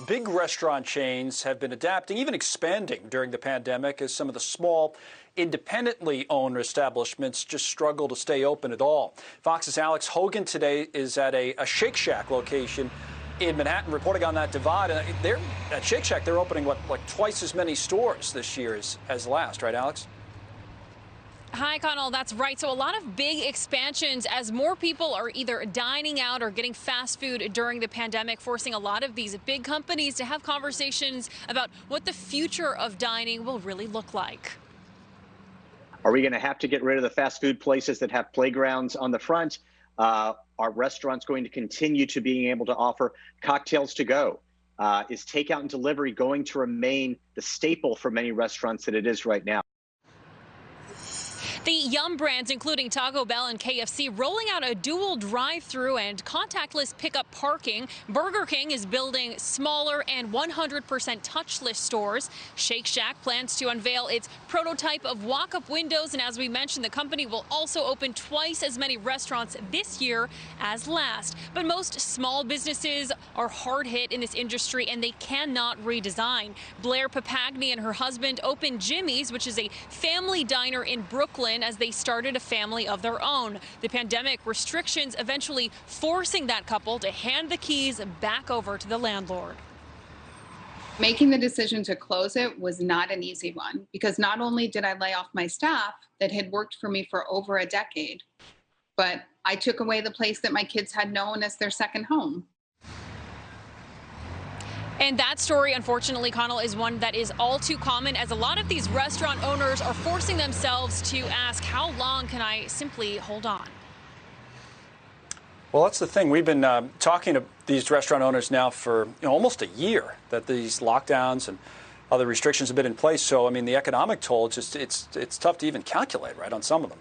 big restaurant chains have been adapting, even expanding during the pandemic, as some of the small, independently owned establishments just struggle to stay open at all. Fox's Alex Hogan today is at a Shake Shack location in Manhattan, reporting on that divide. They're at Shake Shack. They're opening like twice as many stores this year as last, right, Alex? Hi, Connell. That's right. So a lot of big expansions as more people are either dining out or getting fast food during the pandemic, forcing a lot of these big companies to have conversations about what the future of dining will really look like. Are we going to have to get rid of the fast food places that have playgrounds on the front? Are restaurants going to continue to being able to offer cocktails to go? Is takeout and delivery going to remain the staple for many restaurants that it is right now? The Yum brands, including Taco Bell and KFC, rolling out a dual drive-through and contactless pickup parking. Burger King is building smaller and 100% touchless stores. Shake Shack plans to unveil its prototype of walk-up windows, and as we mentioned, the company will also open twice as many restaurants this year as last. But most small businesses are hard hit in this industry, and they cannot redesign. Blair Papagni and her husband opened Jimmy's, which is a family diner in Brooklyn, as they started a family of their own. The pandemic restrictions eventually forcing that couple to hand the keys back over to the landlord. Making the decision to close it was not an easy one, because not only did I lay off my staff that had worked for me for over a decade, but I took away the place that my kids had known as their second home. And that story, unfortunately, Connell, is one that is all too common, as a lot of these restaurant owners are forcing themselves to ask, how long can I simply hold on? Well, that's the thing. We've been talking to these restaurant owners now for almost a year, that these lockdowns and other restrictions have been in place. So, I mean, the economic toll, it's tough to even calculate, right, on some of them.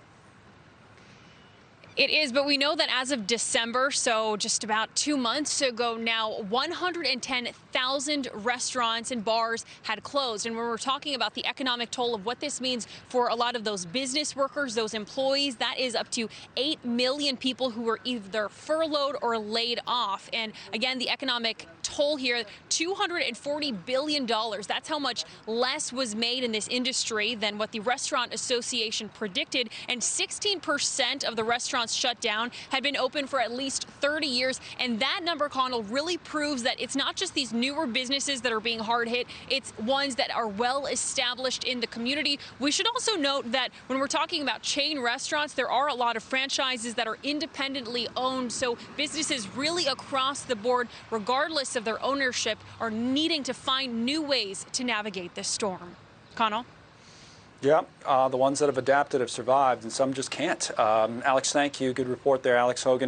It is, but we know that as of December, so just about 2 months ago now, 110,000 restaurants and bars had closed. And when we're talking about the economic toll of what this means for a lot of those business workers, those employees, that is up to 8 million people who were either furloughed or laid off. And again, the economic toll here, $240 billion. That's how much less was made in this industry than what the Restaurant Association predicted. And 16% of the restaurants shut down had been open for at least 30 years. And that number, Connell, really proves that it's not just these newer businesses that are being hard hit. It's ones that are well established in the community. We should also note that when we're talking about chain restaurants, there are a lot of franchises that are independently owned. So businesses really across the board, regardless of their ownership, are needing to find new ways to navigate this storm. Connell? Yeah, the ones that have adapted have survived, and some just can't. Alex, thank you. Good report there, Alex Hogan.